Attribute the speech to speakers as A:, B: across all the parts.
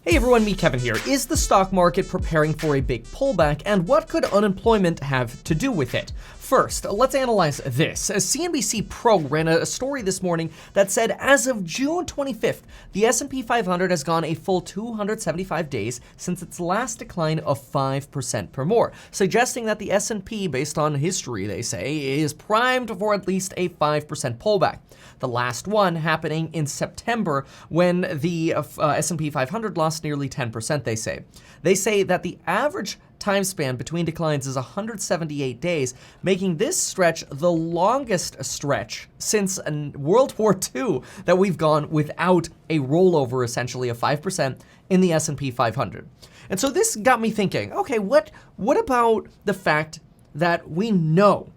A: Hey everyone, me Kevin here. Is the stock market preparing for a big pullback, and what could unemployment have to do with it? First, let's analyze this. CNBC Pro ran a story this morning that said as of June 25th, the S&P 500 has gone a full 275 days since its last decline of 5% per more, suggesting that the S&P, based on history, they say, is primed for at least a 5% pullback. The last one happening in September when the S&P 500 lost nearly 10%, they say. They say that the average time span between declines is 178 days, making this stretch the longest stretch since World War II that we've gone without a rollover, essentially, of 5% in the S&P 500. And so this got me thinking, okay, what about the fact that we know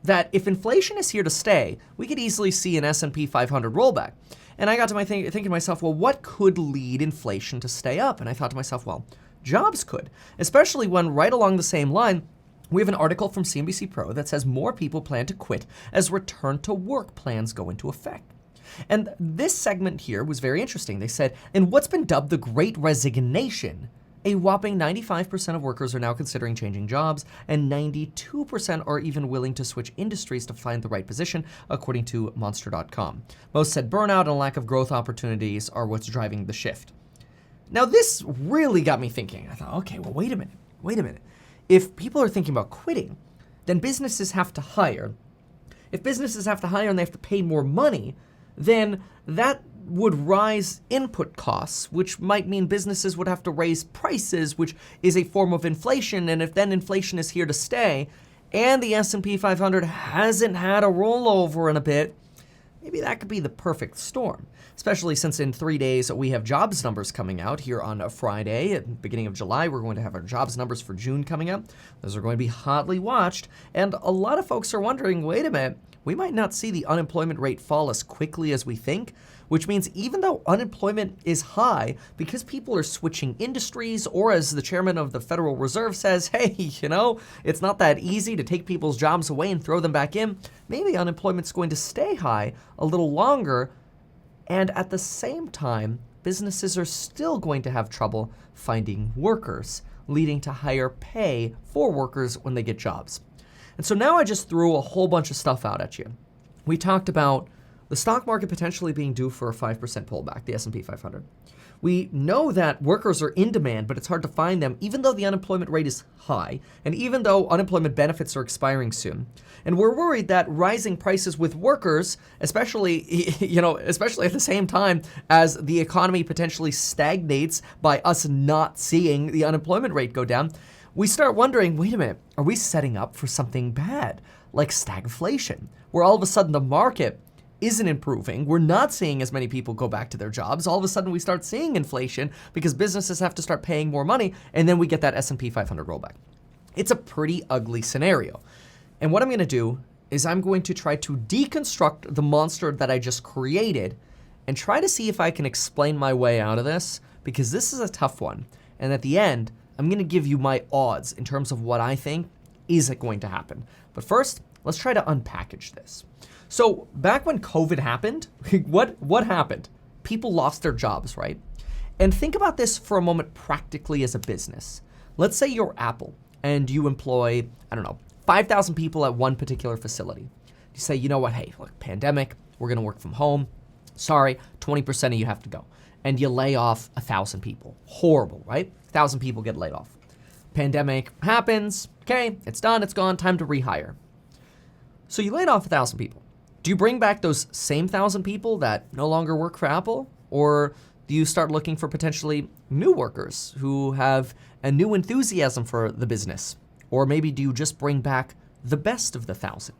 A: that if inflation is here to stay, we could easily see an S&P 500 rollback? And I got to thinking to myself, well, what could lead inflation to stay up? And I thought to myself, well, jobs could, especially when right along the same line, we have an article from CNBC Pro that says more people plan to quit as return to work plans go into effect. And this segment here was very interesting. They said, in what's been dubbed the Great Resignation, a whopping 95% of workers are now considering changing jobs, and 92% are even willing to switch industries to find the right position, according to Monster.com. Most said burnout and a lack of growth opportunities are what's driving the shift. Now, this really got me thinking. I thought, okay, well, wait a minute. If people are thinking about quitting, then businesses have to hire. If businesses have to hire and they have to pay more money, then that would rise input costs, which might mean businesses would have to raise prices, which is a form of inflation. And if then inflation is here to stay, and the S&P 500 hasn't had a rollover in a bit, maybe that could be the perfect storm, especially since in 3 days we have jobs numbers coming out here on a Friday. At the beginning of July, we're going to have our jobs numbers for June coming up. Those are going to be hotly watched. And a lot of folks are wondering, wait a minute, we might not see the unemployment rate fall as quickly as we think, which means even though unemployment is high, because people are switching industries, or as the chairman of the Federal Reserve says, hey, it's not that easy to take people's jobs away and throw them back in, maybe unemployment's going to stay high a little longer. And at the same time, businesses are still going to have trouble finding workers, leading to higher pay for workers when they get jobs. And so now I just threw a whole bunch of stuff out at you. We talked about the stock market potentially being due for a 5% pullback, the S&P 500. We know that workers are in demand, but it's hard to find them, even though the unemployment rate is high, and even though unemployment benefits are expiring soon. And we're worried that rising prices with workers, especially at the same time as the economy potentially stagnates by us not seeing the unemployment rate go down, we start wondering, wait a minute, are we setting up for something bad, like stagflation, where all of a sudden the market isn't improving, we're not seeing as many people go back to their jobs, all of a sudden we start seeing inflation because businesses have to start paying more money, and then we get that S&P 500 rollback. It's a pretty ugly scenario. And what I'm going to do is I'm going to try to deconstruct the monster that I just created and try to see if I can explain my way out of this, because this is a tough one. And at the end, I'm going to give you my odds in terms of what I think is going to happen. But first, let's try to unpackage this. So back when COVID happened, what happened? People lost their jobs, right? And think about this for a moment practically as a business. Let's say you're Apple and you employ, 5,000 people at one particular facility. You say, you know what, hey, look, pandemic, we're gonna work from home. Sorry, 20% of you have to go. And you lay off 1,000 people. Horrible, right? 1,000 people get laid off. Pandemic happens, okay, it's done, it's gone, time to rehire. So you laid off 1,000 people. Do you bring back those same 1,000 people that no longer work for Apple? Or do you start looking for potentially new workers who have a new enthusiasm for the business? Or maybe do you just bring back the best of the 1,000?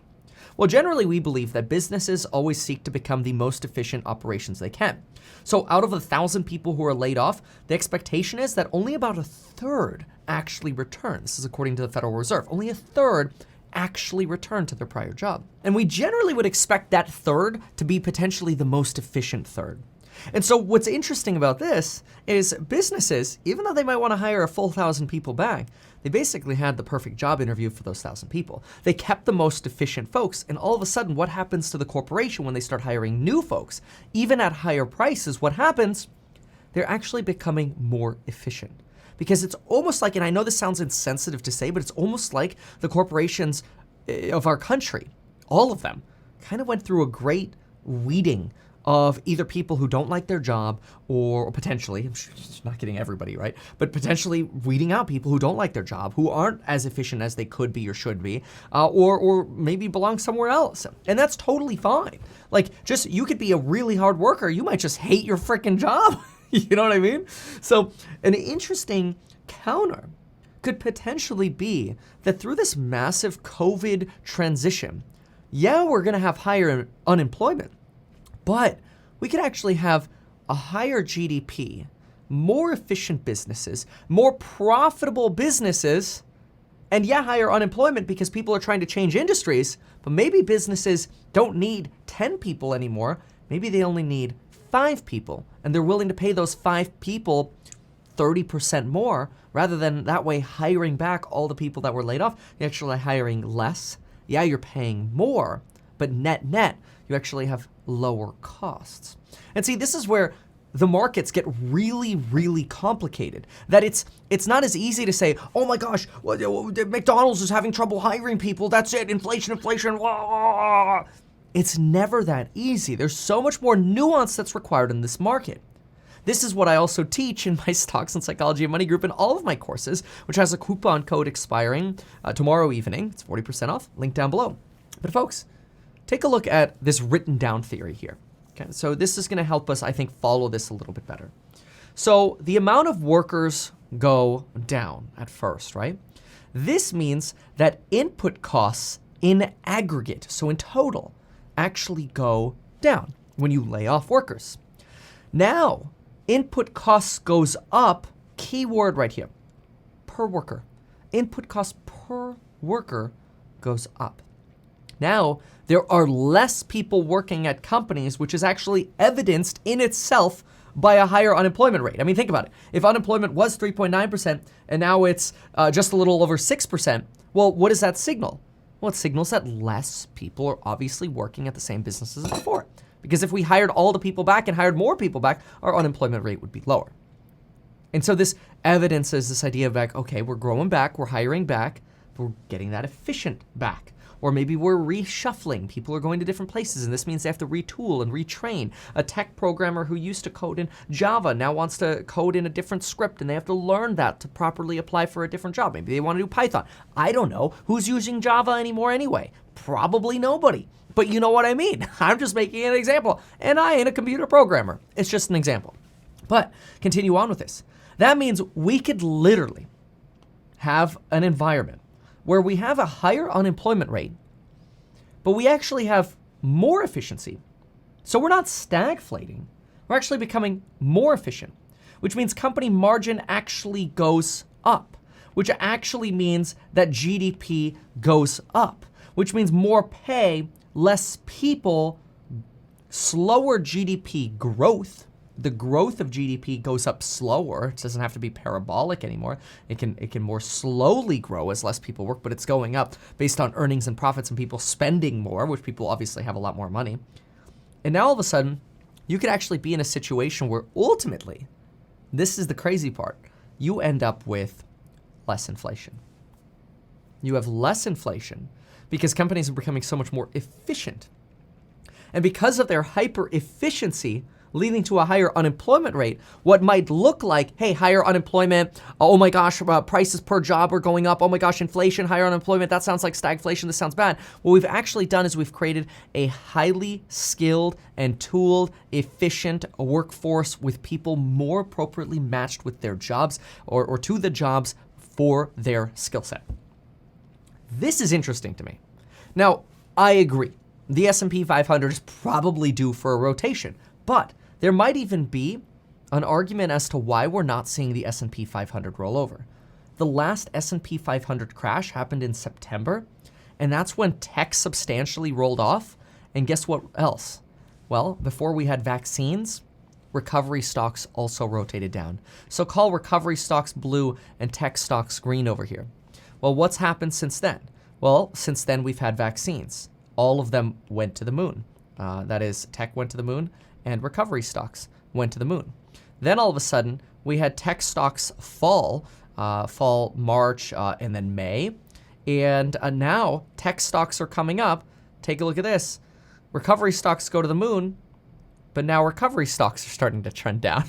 A: Well, generally we believe that businesses always seek to become the most efficient operations they can. So out of 1,000 people who are laid off, the expectation is that only about a third actually return. This is according to the Federal Reserve. Only a third actually return to their prior job. And we generally would expect that third to be potentially the most efficient third. And so what's interesting about this is businesses, even though they might want to hire a full 1,000 people back, they basically had the perfect job interview for those 1,000 people. They kept the most efficient folks, and all of a sudden, what happens to the corporation when they start hiring new folks? Even at higher prices, what happens? they're actually becoming more efficient. Because it's almost like, and I know this sounds insensitive to say, but it's almost like the corporations of our country, all of them, kind of went through a great weeding of either people who don't like their job or potentially, I'm sure it's not getting everybody right, but potentially weeding out people who don't like their job, who aren't as efficient as they could be or should be, or maybe belong somewhere else. And that's totally fine. Like, just, you could be a really hard worker. You might just hate your freaking job. You know what I mean? So an interesting counter could potentially be that through this massive COVID transition, yeah, we're going to have higher unemployment, but we could actually have a higher GDP, more efficient businesses, more profitable businesses, and yeah, higher unemployment because people are trying to change industries, but maybe businesses don't need 10 people anymore. Maybe they only need 5 people, and they're willing to pay those 5 people 30% more, rather than that way hiring back all the people that were laid off. You're actually hiring less. Yeah, you're paying more, but net, you actually have lower costs. And see, this is where the markets get really, really complicated. That it's not as easy to say, oh my gosh, McDonald's is having trouble hiring people. That's it, inflation. Wah. It's never that easy. There's so much more nuance that's required in this market. This is what I also teach in my Stocks and Psychology of Money group in all of my courses, which has a coupon code expiring tomorrow evening. It's 40% off, link down below. But folks, take a look at this written down theory here. Okay, so this is gonna help us, I think, follow this a little bit better. So the amount of workers go down at first, right? This means that input costs in aggregate, so in total, actually go down when you lay off workers. Now, input costs goes up, keyword right here, per worker. Input costs per worker goes up. Now, there are less people working at companies, which is actually evidenced in itself by a higher unemployment rate. I mean, think about it. If unemployment was 3.9% and now it's just a little over 6%, well, what does that signal? Well, it signals that less people are obviously working at the same businesses as before. Because if we hired all the people back and hired more people back, our unemployment rate would be lower. And so this evidences this idea of like, okay, we're growing back, we're hiring back, we're getting that efficient back. Or maybe we're reshuffling. People are going to different places, and this means they have to retool and retrain. A tech programmer who used to code in Java now wants to code in a different script, and they have to learn that to properly apply for a different job. Maybe they want to do Python. I don't know. Who's using Java anymore anyway? Probably nobody. But you know what I mean. I'm just making an example, and I ain't a computer programmer. It's just an example. But continue on with this. That means we could literally have an environment where we have a higher unemployment rate, but we actually have more efficiency. So we're not stagflating. We're actually becoming more efficient, which means company margin actually goes up, which actually means that GDP goes up, which means more pay, less people, slower GDP growth. The growth of GDP goes up slower. It doesn't have to be parabolic anymore. It can more slowly grow as less people work, but it's going up based on earnings and profits and people spending more, which people obviously have a lot more money. And now all of a sudden, you could actually be in a situation where ultimately, this is the crazy part, you end up with less inflation. You have less inflation because companies are becoming so much more efficient. And because of their hyper efficiency, leading to a higher unemployment rate, what might look like, hey, higher unemployment, oh my gosh, prices per job are going up, oh my gosh, inflation, higher unemployment, that sounds like stagflation, this sounds bad. What we've actually done is we've created a highly skilled and tooled, efficient workforce with people more appropriately matched with their jobs or to the jobs for their skill set. This is interesting to me. Now, I agree. The S&P 500 is probably due for a rotation, but there might even be an argument as to why we're not seeing the S&P 500 roll over. The last S&P 500 crash happened in September, and that's when tech substantially rolled off. And guess what else? Well, before we had vaccines, recovery stocks also rotated down. So call recovery stocks blue and tech stocks green over here. Well, what's happened since then? Well, since then we've had vaccines. All of them went to the moon. That is, tech went to the moon and recovery stocks went to the moon. Then all of a sudden, we had tech stocks fall March, and then May. And now tech stocks are coming up. Take a look at this. Recovery stocks go to the moon, but now recovery stocks are starting to trend down.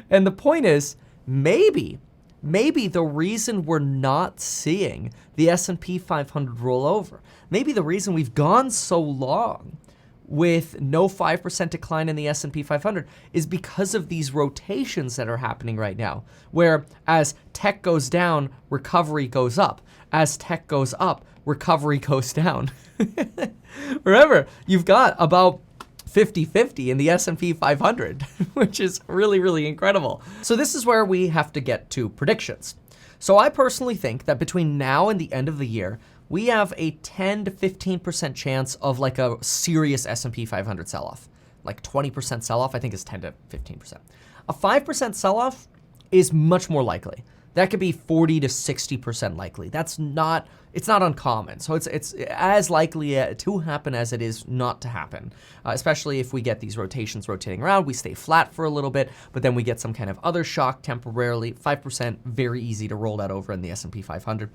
A: And the point is, maybe the reason we're not seeing the S&P 500 roll over, maybe the reason we've gone so long with no 5% decline in the S&P 500 is because of these rotations that are happening right now, where as tech goes down, recovery goes up. As tech goes up, recovery goes down. Remember, you've got about 50-50 in the S&P 500, which is really, really incredible. So this is where we have to get to predictions. So I personally think that between now and the end of the year, we have a 10 to 15% chance of like a serious S&P 500 sell-off. Like 20% sell-off, I think is 10 to 15%. A 5% sell-off is much more likely. That could be 40 to 60% likely. It's not uncommon. So it's as likely to happen as it is not to happen, especially if we get these rotations rotating around, we stay flat for a little bit, but then we get some kind of other shock temporarily. 5%, very easy to roll that over in the S&P 500.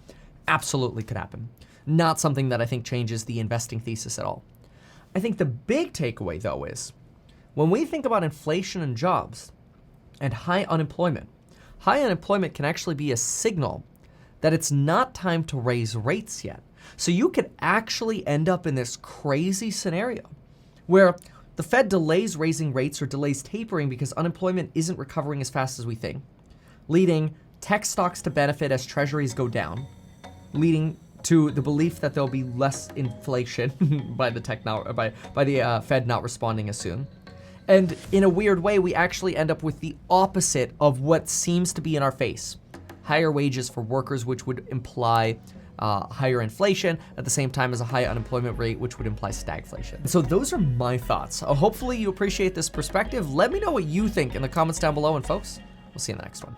A: Absolutely could happen. Not something that I think changes the investing thesis at all. I think the big takeaway, though, is when we think about inflation and jobs and high unemployment can actually be a signal that it's not time to raise rates yet. So you could actually end up in this crazy scenario where the Fed delays raising rates or delays tapering because unemployment isn't recovering as fast as we think, leading tech stocks to benefit as treasuries go down, leading to the belief that there'll be less inflation by the Fed not responding as soon. And in a weird way, we actually end up with the opposite of what seems to be in our face. Higher wages for workers, which would imply higher inflation at the same time as a high unemployment rate, which would imply stagflation. So those are my thoughts. Hopefully you appreciate this perspective. Let me know what you think in the comments down below. And folks, we'll see you in the next one.